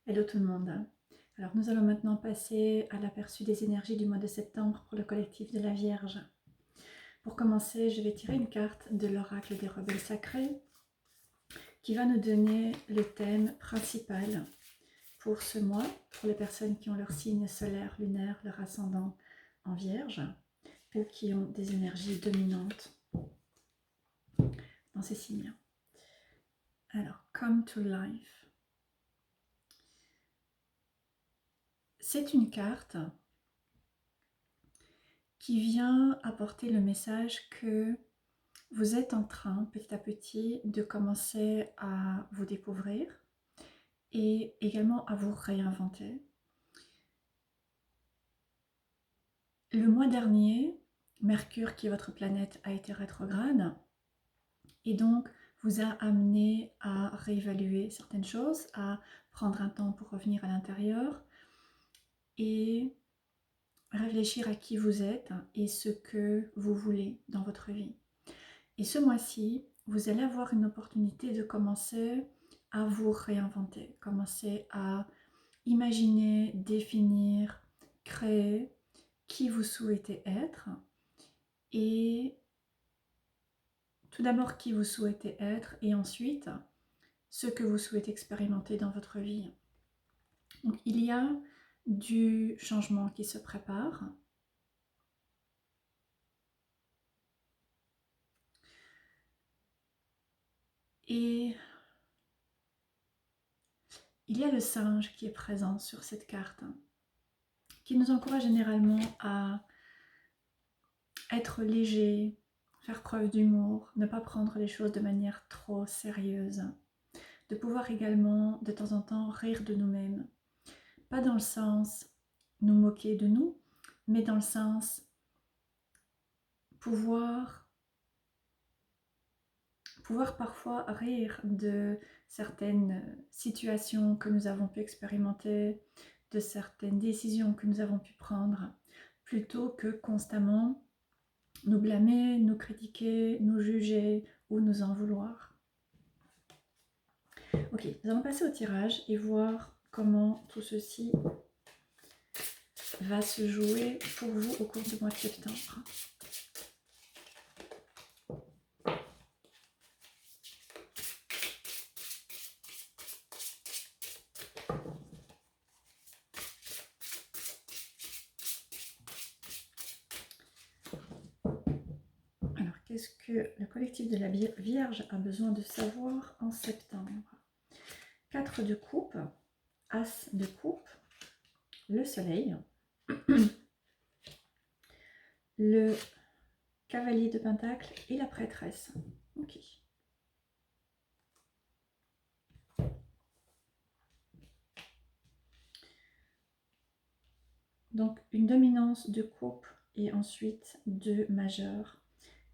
Hello tout le monde. Alors nous allons maintenant passer à l'aperçu des énergies du mois de septembre pour le collectif de la Vierge. Pour commencer, je vais tirer une carte de l'oracle des rebelles sacrés qui va nous donner le thème principal pour ce mois, pour les personnes qui ont leur signe solaire, lunaire, leur ascendant en Vierge ou qui ont des énergies dominantes dans ces signes. Alors, Come to Life. C'est une carte qui vient apporter le message que vous êtes en train, petit à petit, de commencer à vous découvrir et également à vous réinventer. Le mois dernier, Mercure, qui est votre planète, a été rétrograde et donc vous a amené à réévaluer certaines choses, à prendre un temps pour revenir à l'intérieur et réfléchir à qui vous êtes et ce que vous voulez dans votre vie. Et ce mois-ci, vous allez avoir une opportunité de commencer à vous réinventer, commencer à imaginer, définir, créer qui vous souhaitez être et tout d'abord qui vous souhaitez être et ensuite ce que vous souhaitez expérimenter dans votre vie. Donc il y a du changement qui se prépare. Et il y a le singe qui est présent sur cette carte, qui nous encourage généralement à être léger, faire preuve d'humour, ne pas prendre les choses de manière trop sérieuse, de pouvoir également de temps en temps rire de nous-mêmes. Pas dans le sens nous moquer de nous, mais dans le sens pouvoir parfois rire de certaines situations que nous avons pu expérimenter, de certaines décisions que nous avons pu prendre, plutôt que constamment nous blâmer, nous critiquer, nous juger ou nous en vouloir. Ok, nous allons passer au tirage et voir comment tout ceci va se jouer pour vous au cours du mois de septembre. Alors, qu'est-ce que le collectif de la Vierge a besoin de savoir en septembre? 4 de coupe, As de coupe, le soleil, le cavalier de pentacle et la prêtresse. Ok. Donc une dominance de coupe et ensuite de majeur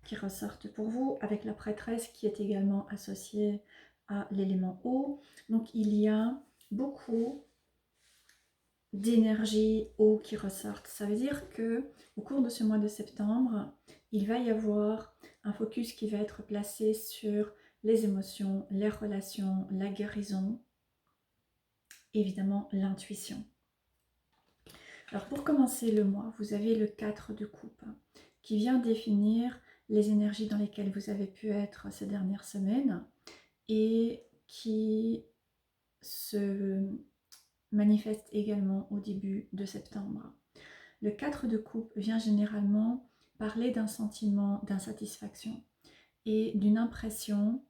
qui ressortent pour vous, avec la prêtresse qui est également associée à l'élément eau. Donc il y a beaucoup d'énergie eau qui ressortent. Ça veut dire que au cours de ce mois de septembre, il va y avoir un focus qui va être placé sur les émotions, les relations, la guérison, évidemment l'intuition. Alors pour commencer le mois, vous avez le 4 de coupe qui vient définir les énergies dans lesquelles vous avez pu être ces dernières semaines et qui se manifeste également au début de septembre. Le 4 de coupe vient généralement parler d'un sentiment d'insatisfaction et d'une impression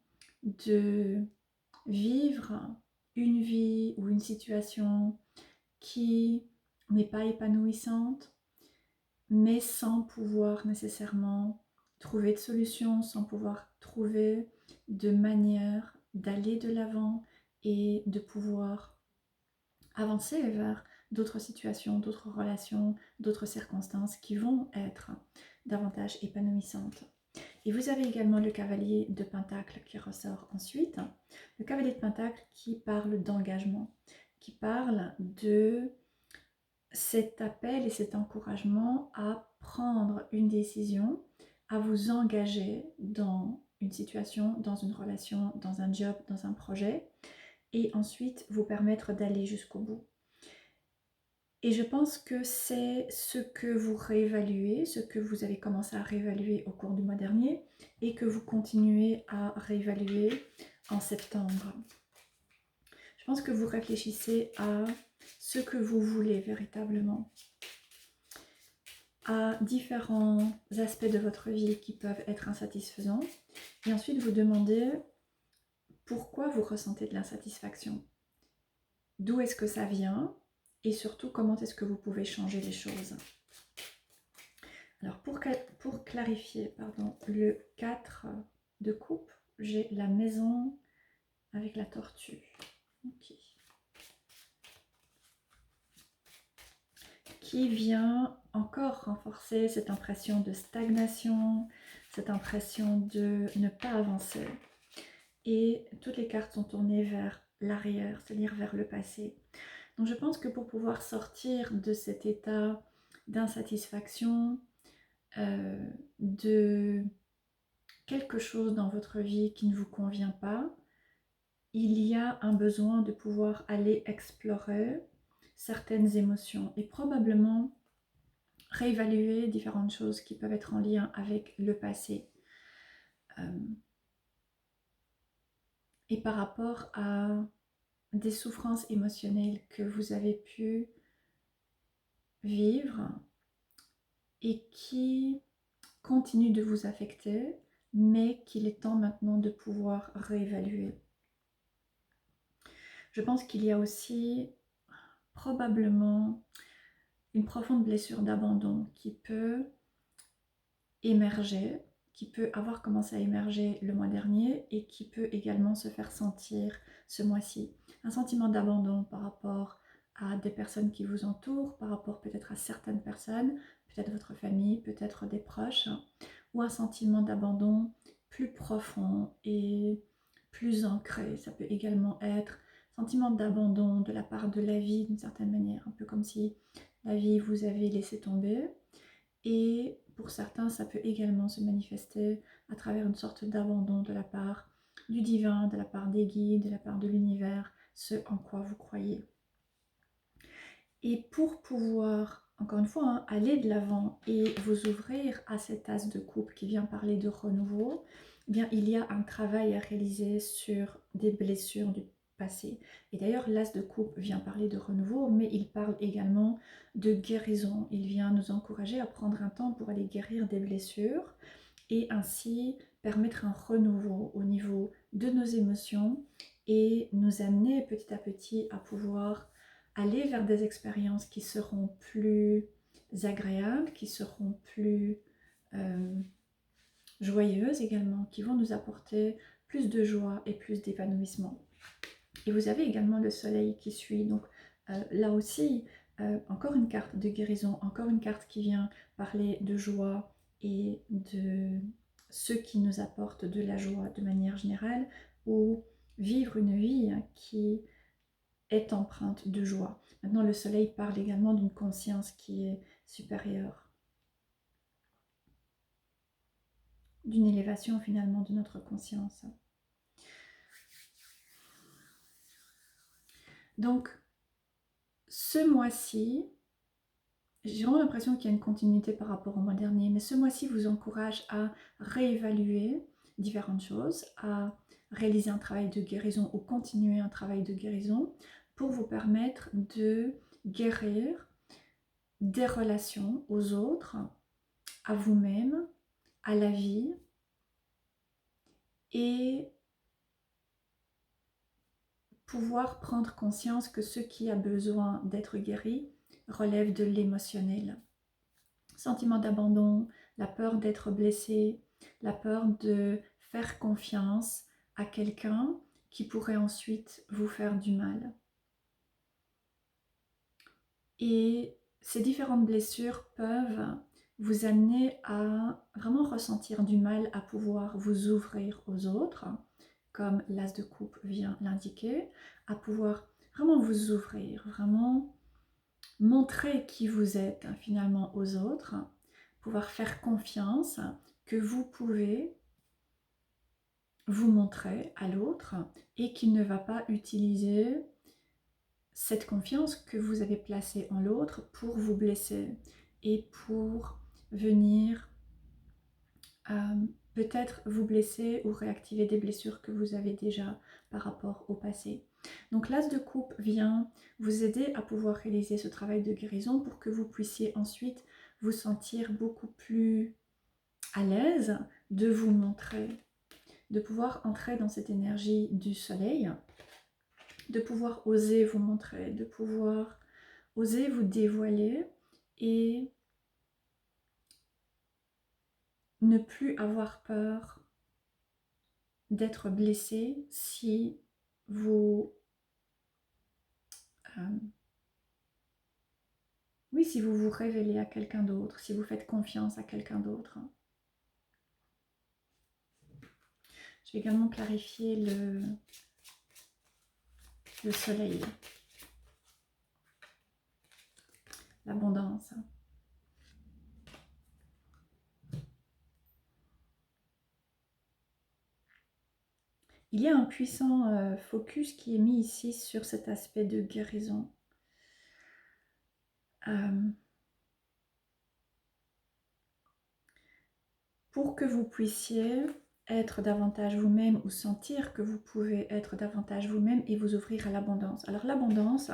de vivre une vie ou une situation qui n'est pas épanouissante, mais sans pouvoir nécessairement trouver de solution, sans pouvoir trouver de manière d'aller de l'avant et de pouvoir avancer vers d'autres situations, d'autres relations, d'autres circonstances qui vont être davantage épanouissantes. Et vous avez également le cavalier de pentacle qui ressort ensuite. Le cavalier de pentacle qui parle d'engagement, qui parle de cet appel et cet encouragement à prendre une décision, à vous engager dans une situation, dans une relation, dans un job, dans un projet, et ensuite vous permettre d'aller jusqu'au bout. Et je pense que c'est ce que vous réévaluez, ce que vous avez commencé à réévaluer au cours du mois dernier et que vous continuez à réévaluer en septembre. Je pense que vous réfléchissez à ce que vous voulez véritablement, à différents aspects de votre vie qui peuvent être insatisfaisants et ensuite vous demandez pourquoi vous ressentez de l'insatisfaction, d'où est-ce que ça vient et surtout comment est-ce que vous pouvez changer les choses. Alors pour clarifier le 4 de coupe, j'ai la maison avec la tortue. Okay. Qui vient encore renforcer cette impression de stagnation, cette impression de ne pas avancer. Et toutes les cartes sont tournées vers l'arrière, c'est-à-dire vers le passé. Donc je pense que pour pouvoir sortir de cet état d'insatisfaction, de quelque chose dans votre vie qui ne vous convient pas, il y a un besoin de pouvoir aller explorer certaines émotions et probablement réévaluer différentes choses qui peuvent être en lien avec le passé. Et par rapport à des souffrances émotionnelles que vous avez pu vivre et qui continuent de vous affecter, mais qu'il est temps maintenant de pouvoir réévaluer. Je pense qu'il y a aussi probablement une profonde blessure d'abandon qui peut émerger, qui peut avoir commencé à émerger le mois dernier et qui peut également se faire sentir ce mois-ci. Un sentiment d'abandon par rapport à des personnes qui vous entourent, par rapport peut-être à certaines personnes, peut-être votre famille, peut-être des proches, ou un sentiment d'abandon plus profond et plus ancré. Ça peut également être un sentiment d'abandon de la part de la vie d'une certaine manière, un peu comme si la vie vous avait laissé tomber. Et pour certains, ça peut également se manifester à travers une sorte d'abandon de la part du divin, de la part des guides, de la part de l'univers, ce en quoi vous croyez. Et pour pouvoir, encore une fois, aller de l'avant et vous ouvrir à cet as de coupe qui vient parler de renouveau, eh bien, il y a un travail à réaliser sur des blessures du passé. Et d'ailleurs, l'as de coupe vient parler de renouveau, mais il parle également de guérison. Il vient nous encourager à prendre un temps pour aller guérir des blessures et ainsi permettre un renouveau au niveau de nos émotions et nous amener petit à petit à pouvoir aller vers des expériences qui seront plus agréables, qui seront plus joyeuses également, qui vont nous apporter plus de joie et plus d'épanouissement. Et vous avez également le soleil qui suit, donc là aussi, encore une carte de guérison, encore une carte qui vient parler de joie et de ce qui nous apporte de la joie de manière générale, ou vivre une vie qui est empreinte de joie. Maintenant, le soleil parle également d'une conscience qui est supérieure, d'une élévation finalement de notre conscience. Donc, ce mois-ci, j'ai vraiment l'impression qu'il y a une continuité par rapport au mois dernier, mais ce mois-ci vous encourage à réévaluer différentes choses, à réaliser un travail de guérison ou continuer un travail de guérison pour vous permettre de guérir des relations aux autres, à vous-même, à la vie et pouvoir prendre conscience que ce qui a besoin d'être guéri relève de l'émotionnel. Sentiment d'abandon, la peur d'être blessé, la peur de faire confiance à quelqu'un qui pourrait ensuite vous faire du mal. Et ces différentes blessures peuvent vous amener à vraiment ressentir du mal à pouvoir vous ouvrir aux autres, comme l'as de coupe vient l'indiquer, à pouvoir vraiment vous ouvrir, vraiment montrer qui vous êtes finalement aux autres, pouvoir faire confiance que vous pouvez vous montrer à l'autre et qu'il ne va pas utiliser cette confiance que vous avez placée en l'autre pour vous blesser et pour venir peut-être vous blesser ou réactiver des blessures que vous avez déjà par rapport au passé. Donc l'as de coupe vient vous aider à pouvoir réaliser ce travail de guérison pour que vous puissiez ensuite vous sentir beaucoup plus à l'aise de vous montrer, de pouvoir entrer dans cette énergie du soleil, de pouvoir oser vous montrer, de pouvoir oser vous dévoiler et ne plus avoir peur d'être blessé si vous oui, si vous vous révélez à quelqu'un d'autre, si vous faites confiance à quelqu'un d'autre. Je vais également clarifier le soleil, l'abondance. Il y a un puissant focus qui est mis ici sur cet aspect de guérison. Pour que vous puissiez être davantage vous-même ou sentir que vous pouvez être davantage vous-même et vous ouvrir à l'abondance. Alors l'abondance,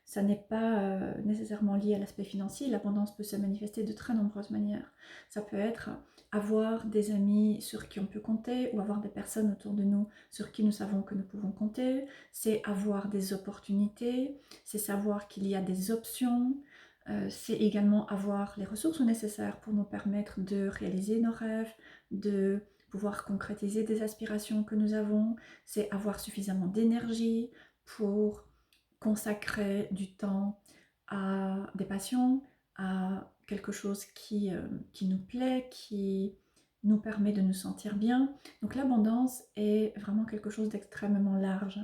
ça n'est pas nécessairement lié à l'aspect financier. L'abondance peut se manifester de très nombreuses manières. Ça peut être avoir des amis sur qui on peut compter ou avoir des personnes autour de nous sur qui nous savons que nous pouvons compter. C'est avoir des opportunités, c'est savoir qu'il y a des options. C'est également avoir les ressources nécessaires pour nous permettre de réaliser nos rêves, de pouvoir concrétiser des aspirations que nous avons. C'est avoir suffisamment d'énergie pour consacrer du temps à des passions, à quelque chose qui nous plaît, qui nous permet de nous sentir bien. Donc l'abondance est vraiment quelque chose d'extrêmement large.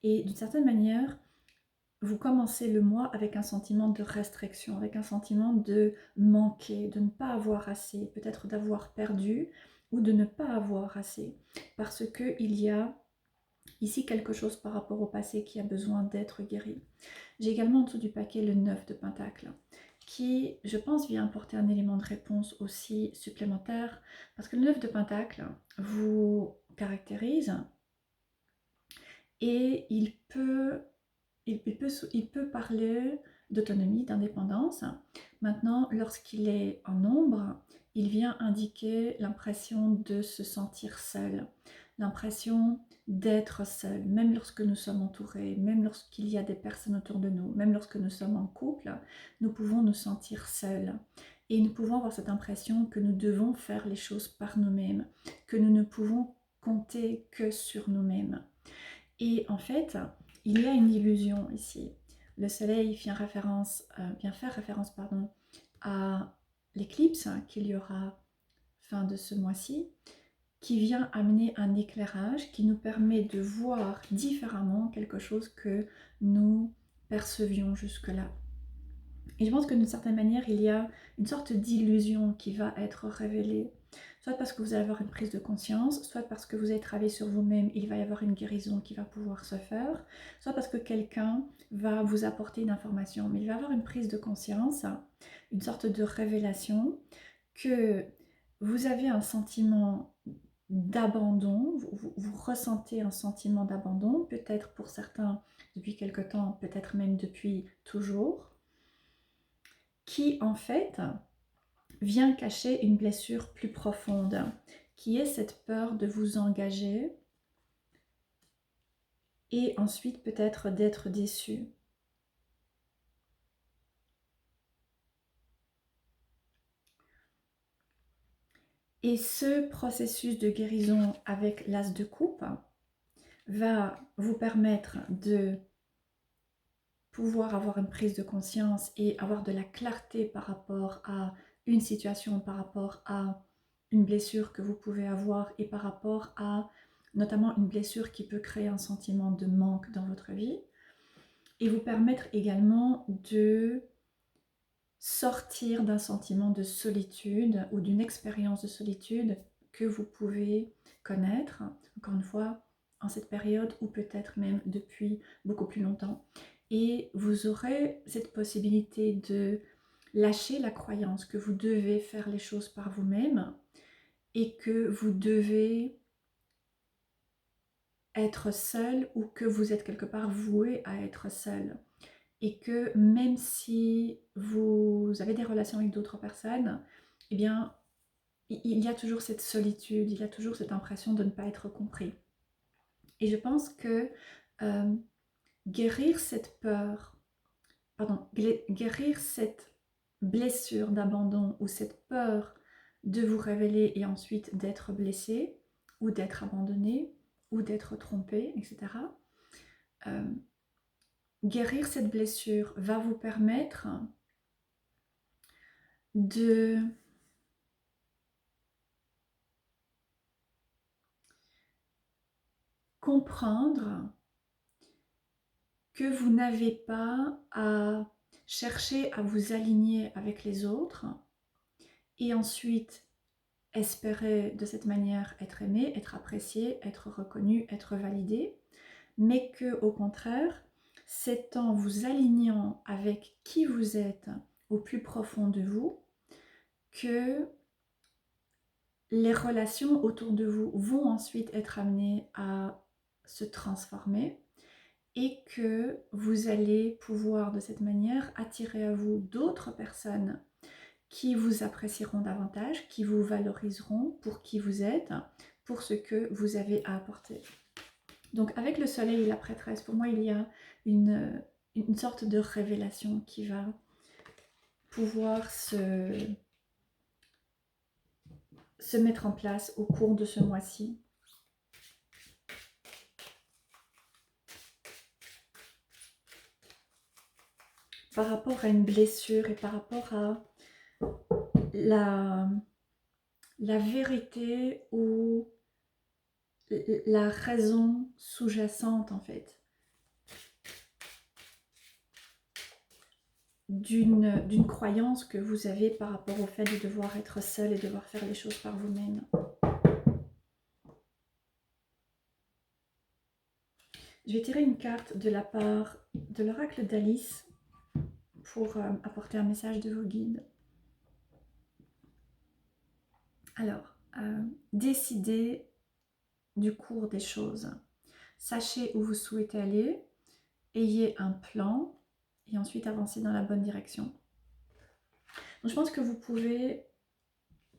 Et d'une certaine manière, vous commencez le mois avec un sentiment de restriction, avec un sentiment de manquer, de ne pas avoir assez, peut-être d'avoir perdu ou de ne pas avoir assez. Parce qu'il y a ici quelque chose par rapport au passé qui a besoin d'être guéri. J'ai également en dessous du paquet le 9 de Pentacle, qui, je pense, vient apporter un élément de réponse aussi supplémentaire, parce que le 9 de Pentacle vous caractérise et il peut parler d'autonomie, d'indépendance. Maintenant, lorsqu'il est en ombre, il vient indiquer l'impression de se sentir seul, l'impression d'être seul, même lorsque nous sommes entourés, même lorsqu'il y a des personnes autour de nous, même lorsque nous sommes en couple, nous pouvons nous sentir seuls. Et nous pouvons avoir cette impression que nous devons faire les choses par nous-mêmes, que nous ne pouvons compter que sur nous-mêmes. Et en fait, il y a une illusion ici. Le soleil vient faire référence à l'éclipse qu'il y aura fin de ce mois-ci, qui vient amener un éclairage qui nous permet de voir différemment quelque chose que nous percevions jusque-là. Et je pense que d'une certaine manière, il y a une sorte d'illusion qui va être révélée. Soit parce que vous allez avoir une prise de conscience, soit parce que vous allez travailler sur vous-même, il va y avoir une guérison qui va pouvoir se faire, soit parce que quelqu'un va vous apporter une information. Mais il va y avoir une prise de conscience, une sorte de révélation, que vous avez un sentiment d'abandon, vous ressentez un sentiment d'abandon, peut-être pour certains depuis quelque temps, peut-être même depuis toujours, qui en fait vient cacher une blessure plus profonde, qui est cette peur de vous engager et ensuite peut-être d'être déçu. Et ce processus de guérison avec l'as de coupe va vous permettre de pouvoir avoir une prise de conscience et avoir de la clarté par rapport à une situation, par rapport à une blessure que vous pouvez avoir et par rapport à notamment une blessure qui peut créer un sentiment de manque dans votre vie, et vous permettre également de sortir d'un sentiment de solitude ou d'une expérience de solitude que vous pouvez connaître, encore une fois, en cette période ou peut-être même depuis beaucoup plus longtemps. Et vous aurez cette possibilité de lâcher la croyance que vous devez faire les choses par vous-même et que vous devez être seul ou que vous êtes quelque part voué à être seul. Et que même si vous avez des relations avec d'autres personnes, eh bien, il y a toujours cette solitude, il y a toujours cette impression de ne pas être compris. Et je pense que guérir cette peur, guérir cette blessure d'abandon ou cette peur de vous révéler et ensuite d'être blessé ou d'être abandonné ou d'être trompé, etc. Guérir cette blessure va vous permettre de comprendre que vous n'avez pas à chercher à vous aligner avec les autres et ensuite espérer de cette manière être aimé, être apprécié, être reconnu, être validé, mais que au contraire, c'est en vous alignant avec qui vous êtes au plus profond de vous que les relations autour de vous vont ensuite être amenées à se transformer et que vous allez pouvoir de cette manière attirer à vous d'autres personnes qui vous apprécieront davantage, qui vous valoriseront pour qui vous êtes, pour ce que vous avez à apporter. Donc avec le soleil et la prêtresse, pour moi il y a une sorte de révélation qui va pouvoir se mettre en place au cours de ce mois-ci. Par rapport à une blessure et par rapport à la vérité ou la raison sous-jacente en fait d'une croyance que vous avez par rapport au fait de devoir être seul et devoir faire les choses par vous-même. Je vais tirer une carte de la part de l'oracle d'Alice pour apporter un message de vos guides. Alors, décidez du cours des choses. Sachez où vous souhaitez aller, ayez un plan et ensuite avancez dans la bonne direction. Donc, je pense que vous pouvez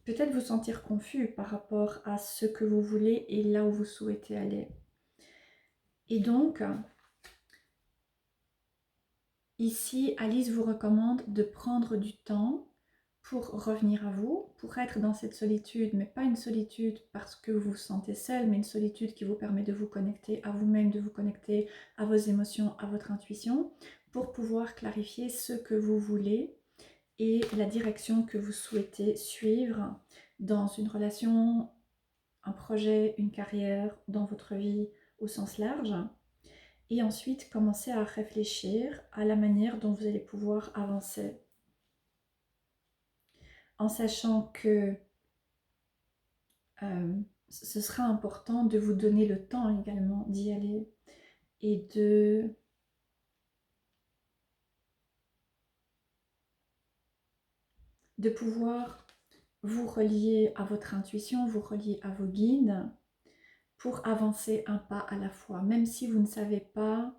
peut-être vous sentir confus par rapport à ce que vous voulez et là où vous souhaitez aller. Et donc, ici, Alice vous recommande de prendre du temps pour revenir à vous, pour être dans cette solitude, mais pas une solitude parce que vous vous sentez seul, mais une solitude qui vous permet de vous connecter à vous-même, de vous connecter à vos émotions, à votre intuition, pour pouvoir clarifier ce que vous voulez et la direction que vous souhaitez suivre dans une relation, un projet, une carrière, dans votre vie au sens large. Et ensuite, commencer à réfléchir à la manière dont vous allez pouvoir avancer. En sachant que ce sera important de vous donner le temps également d'y aller et de pouvoir vous relier à votre intuition, vous relier à vos guides pour avancer un pas à la fois. Même si vous ne savez pas,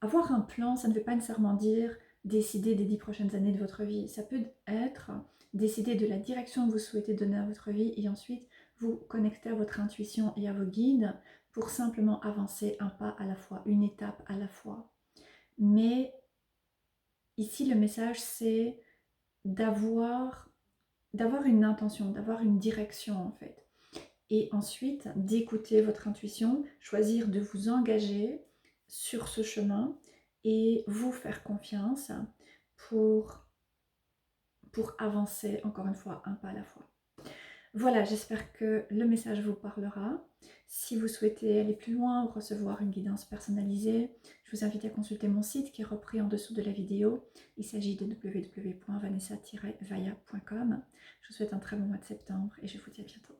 avoir un plan, ça ne veut pas nécessairement dire décider des 10 prochaines années de votre vie. Ça peut être décider de la direction que vous souhaitez donner à votre vie et ensuite vous connecter à votre intuition et à vos guides pour simplement avancer un pas à la fois, une étape à la fois. Mais ici, le message, c'est d'avoir une intention, d'avoir une direction en fait. Et ensuite, d'écouter votre intuition, choisir de vous engager sur ce chemin et vous faire confiance pour avancer, encore une fois, un pas à la fois. Voilà, j'espère que le message vous parlera. Si vous souhaitez aller plus loin ou recevoir une guidance personnalisée, je vous invite à consulter mon site qui est repris en dessous de la vidéo. Il s'agit de www.vanessa-vaya.com. Je vous souhaite un très bon mois de septembre et je vous dis à bientôt.